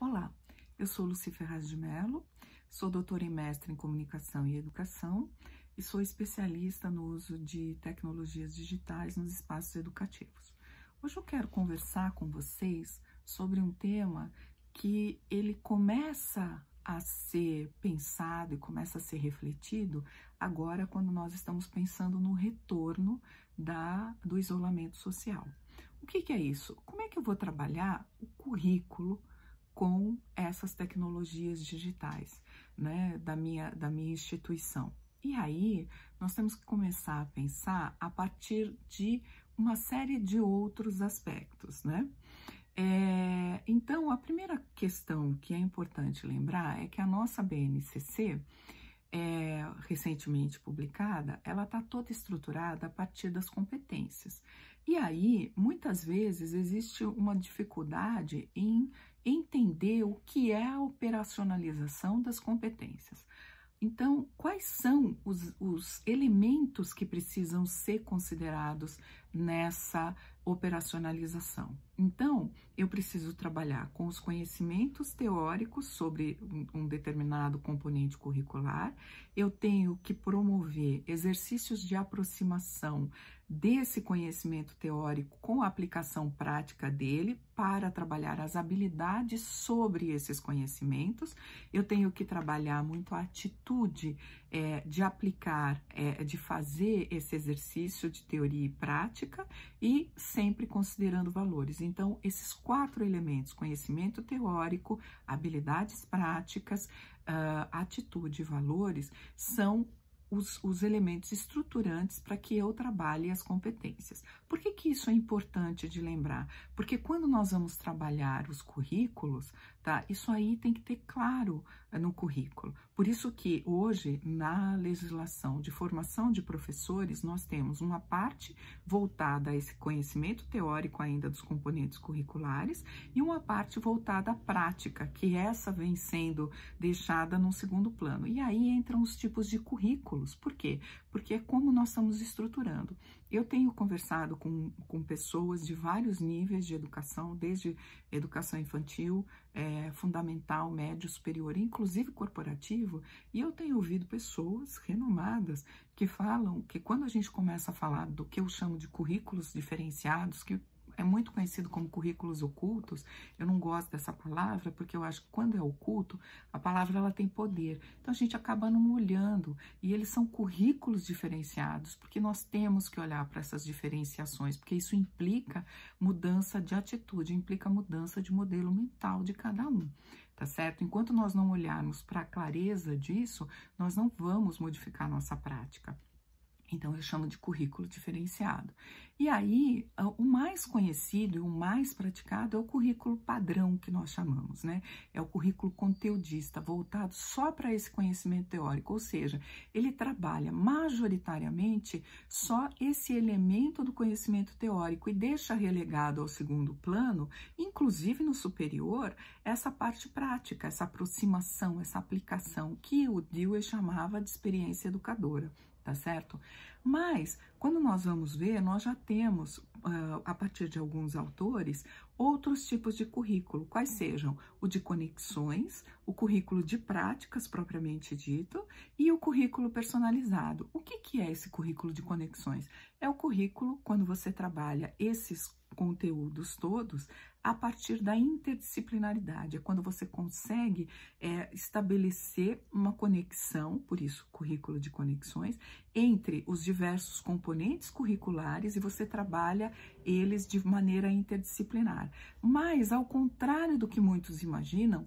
Olá, eu sou Lucy Ferraz de Mello, sou doutora e mestre em Comunicação e Educação e sou especialista no uso de tecnologias digitais nos espaços educativos. Hoje eu quero conversar com vocês sobre um tema que ele começa a ser pensado e começa a ser refletido agora quando nós estamos pensando no retorno do isolamento social. O que é isso? Como é que eu vou trabalhar o currículo com essas tecnologias digitais, né, da minha instituição? E aí, nós temos que começar a pensar a partir de uma série de outros aspectos, né? Então, a primeira questão que é importante lembrar é que a nossa BNCC, recentemente publicada, ela está toda estruturada a partir das competências. E aí, muitas vezes, existe uma dificuldade em entender o que é a operacionalização das competências. Então, quais são os elementos que precisam ser considerados nessa operacionalização? Então, eu preciso trabalhar com os conhecimentos teóricos sobre um determinado componente curricular, eu tenho que promover exercícios de aproximação desse conhecimento teórico com a aplicação prática dele para trabalhar as habilidades sobre esses conhecimentos, eu tenho que trabalhar muito a atitude de aplicar, de fazer esse exercício de teoria e prática e sempre considerando valores. Então, esses 4 elementos, conhecimento teórico, habilidades práticas, atitude e valores, são os elementos estruturantes para que eu trabalhe as competências. Por que isso é importante de lembrar? Porque quando nós vamos trabalhar os currículos, tá? Isso aí tem que ter claro no currículo. Por isso que hoje, na legislação de formação de professores, nós temos uma parte voltada a esse conhecimento teórico ainda dos componentes curriculares e uma parte voltada à prática, que essa vem sendo deixada no segundo plano. E aí entram os tipos de currículos. Por quê? Porque é como nós estamos estruturando. Eu tenho conversado com pessoas de vários níveis de educação, desde educação infantil, fundamental, médio, superior, inclusive corporativo, e eu tenho ouvido pessoas renomadas que falam que quando a gente começa a falar do que eu chamo de currículos diferenciados, que é muito conhecido como currículos ocultos, eu não gosto dessa palavra, porque eu acho que quando é oculto, a palavra ela tem poder. Então, a gente acaba não olhando, e eles são currículos diferenciados, porque nós temos que olhar para essas diferenciações, porque isso implica mudança de atitude, implica mudança de modelo mental de cada um. Tá certo? Enquanto nós não olharmos para a clareza disso, nós não vamos modificar a nossa prática. Então, eu chamo de currículo diferenciado. E aí, o mais conhecido e o mais praticado é o currículo padrão, que nós chamamos, né? É o currículo conteudista, voltado só para esse conhecimento teórico, ou seja, ele trabalha majoritariamente só esse elemento do conhecimento teórico e deixa relegado ao segundo plano, inclusive no superior, essa parte prática, essa aproximação, essa aplicação, que o Dewey chamava de experiência educadora. Tá certo? Mas, quando nós vamos ver, nós já temos, a partir de alguns autores, outros tipos de currículo, quais sejam o de conexões, o currículo de práticas propriamente dito e o currículo personalizado. O que é esse currículo de conexões? É o currículo quando você trabalha esses conteúdos todos a partir da interdisciplinaridade, é quando você consegue estabelecer uma conexão, por isso currículo de conexões, entre os diversos componentes curriculares e você trabalha eles de maneira interdisciplinar. Mas, ao contrário do que muitos imaginam,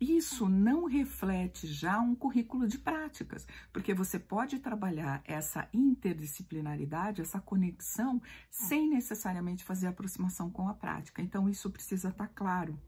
isso não reflete já um currículo de práticas, porque você pode trabalhar essa interdisciplinaridade, essa conexão, sem necessariamente fazer aproximação com a prática. Então, isso precisa estar claro.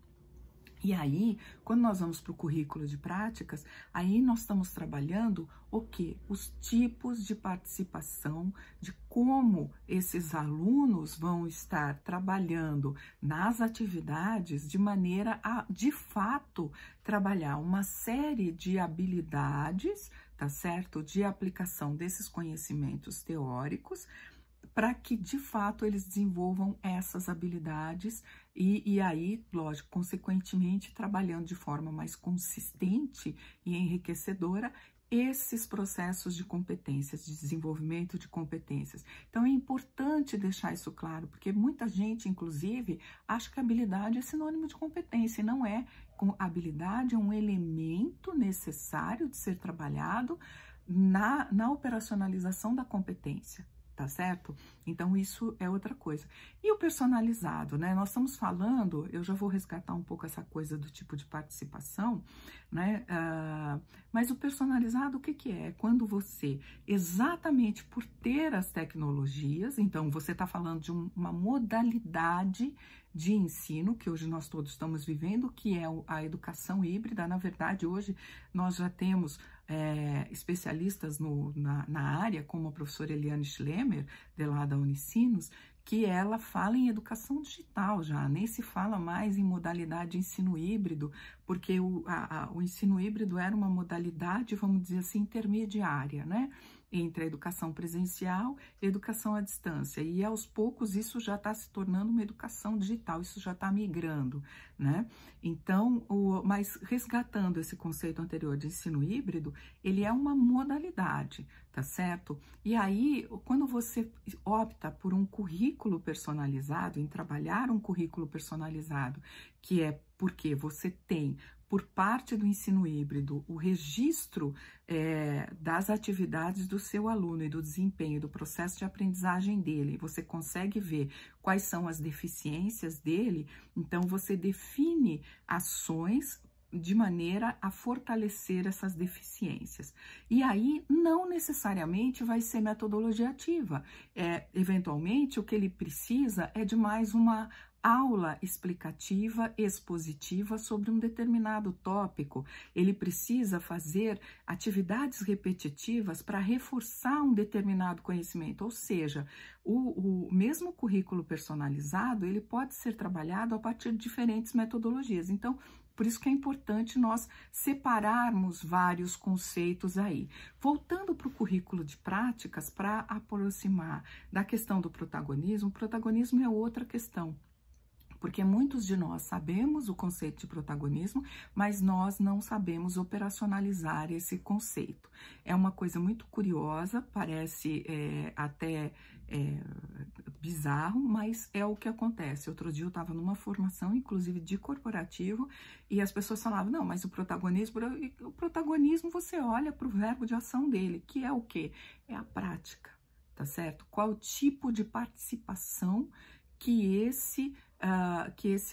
E aí, quando nós vamos para o currículo de práticas, aí nós estamos trabalhando o quê? Os tipos de participação, de como esses alunos vão estar trabalhando nas atividades de maneira a, de fato, trabalhar uma série de habilidades, tá certo? De aplicação desses conhecimentos teóricos, para que, de fato, eles desenvolvam essas habilidades E aí, lógico, consequentemente, trabalhando de forma mais consistente e enriquecedora esses processos de competências, de desenvolvimento de competências. Então, é importante deixar isso claro, porque muita gente, inclusive, acha que habilidade é sinônimo de competência, e não é. Habilidade é um elemento necessário de ser trabalhado na operacionalização da competência. Tá certo? Então, isso é outra coisa. E o personalizado, né? Nós estamos falando, eu já vou resgatar um pouco essa coisa do tipo de participação, né? Mas o personalizado, o que que é? Quando você, exatamente por ter as tecnologias, então você está falando de uma modalidade de ensino, que hoje nós todos estamos vivendo, que é a educação híbrida. Na verdade, hoje nós já temos especialistas na área, como a professora Eliane Schlemmer, de lá da Unicinos, que ela fala em educação digital já, nem se fala mais em modalidade de ensino híbrido, porque o ensino híbrido era uma modalidade, vamos dizer assim, intermediária, né? Entre a educação presencial e a educação à distância. E aos poucos isso já está se tornando uma educação digital, isso já está migrando, né? Então, mas resgatando esse conceito anterior de ensino híbrido, ele é uma modalidade, tá certo? E aí, quando você opta por um currículo personalizado, em trabalhar um currículo personalizado, que é porque você tem, por parte do ensino híbrido, o registro das atividades do seu aluno e do desempenho, do processo de aprendizagem dele, você consegue ver quais são as deficiências dele, então você define ações de maneira a fortalecer essas deficiências. E aí, não necessariamente vai ser metodologia ativa. Eventualmente, o que ele precisa é de mais uma aula explicativa, expositiva sobre um determinado tópico. Ele precisa fazer atividades repetitivas para reforçar um determinado conhecimento, ou seja, o mesmo currículo personalizado, ele pode ser trabalhado a partir de diferentes metodologias. Então, por isso que é importante nós separarmos vários conceitos aí. Voltando para o currículo de práticas, para aproximar da questão do protagonismo, o protagonismo é outra questão. Porque muitos de nós sabemos o conceito de protagonismo, mas nós não sabemos operacionalizar esse conceito. É uma coisa muito curiosa, parece até bizarro, mas é o que acontece. Outro dia eu estava numa formação, inclusive de corporativo, e as pessoas falavam, não, mas o protagonismo você olha para o verbo de ação dele, que é o quê? É a prática, tá certo? Qual o tipo de participação que esse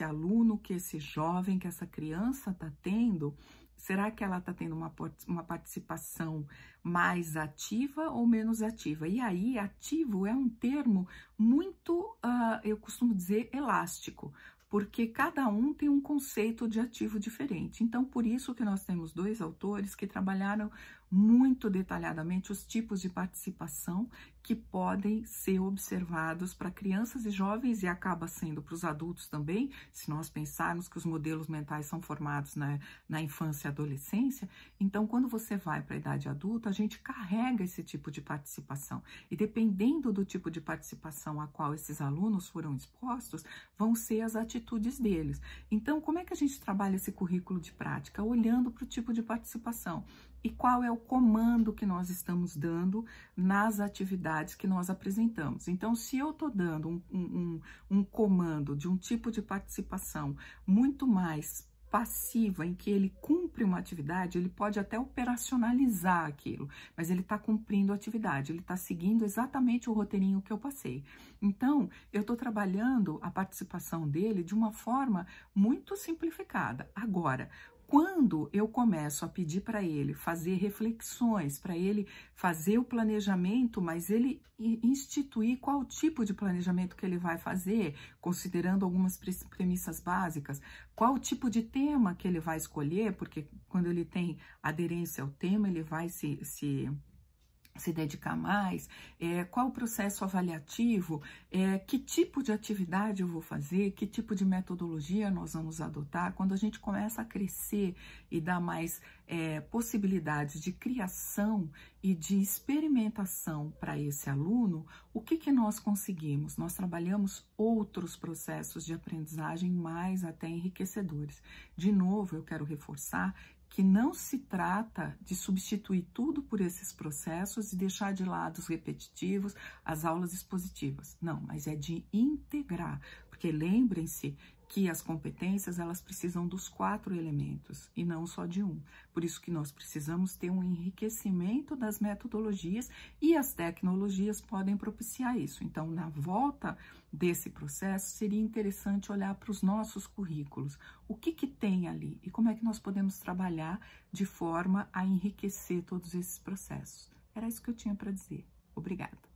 aluno, que esse jovem, que essa criança está tendo? Será que ela está tendo uma participação mais ativa ou menos ativa? E aí, ativo é um termo muito, eu costumo dizer, elástico, porque cada um tem um conceito de ativo diferente. Então, por isso que nós temos dois autores que trabalharam muito detalhadamente os tipos de participação que podem ser observados para crianças e jovens, e acaba sendo para os adultos também, se nós pensarmos que os modelos mentais são formados na infância e adolescência. Então, quando você vai para a idade adulta, a gente carrega esse tipo de participação, e dependendo do tipo de participação a qual esses alunos foram expostos, vão ser as atitudes deles. Então, como é que a gente trabalha esse currículo de prática? Olhando para o tipo de participação. E qual é o comando que nós estamos dando nas atividades que nós apresentamos. Então, se eu estou dando um comando de um tipo de participação muito mais passiva, em que ele cumpre uma atividade, ele pode até operacionalizar aquilo, mas ele está cumprindo a atividade, ele está seguindo exatamente o roteirinho que eu passei. Então, eu estou trabalhando a participação dele de uma forma muito simplificada. Agora, quando eu começo a pedir para ele fazer reflexões, para ele fazer o planejamento, mas ele instituir qual tipo de planejamento que ele vai fazer, considerando algumas premissas básicas, qual tipo de tema que ele vai escolher, porque quando ele tem aderência ao tema, ele vai se se dedicar mais, qual o processo avaliativo, que tipo de atividade eu vou fazer, que tipo de metodologia nós vamos adotar. Quando a gente começa a crescer e dar mais possibilidades de criação e de experimentação para esse aluno, o que nós conseguimos? Nós trabalhamos outros processos de aprendizagem mais até enriquecedores. De novo, eu quero reforçar que não se trata de substituir tudo por esses processos e deixar de lado os repetitivos, as aulas expositivas. Não, mas é de integrar, porque lembrem-se que as competências, elas precisam dos 4 elementos e não só de um. Por isso que nós precisamos ter um enriquecimento das metodologias e as tecnologias podem propiciar isso. Então, na volta desse processo, seria interessante olhar para os nossos currículos. O que tem ali e como é que nós podemos trabalhar de forma a enriquecer todos esses processos. Era isso que eu tinha para dizer. Obrigada.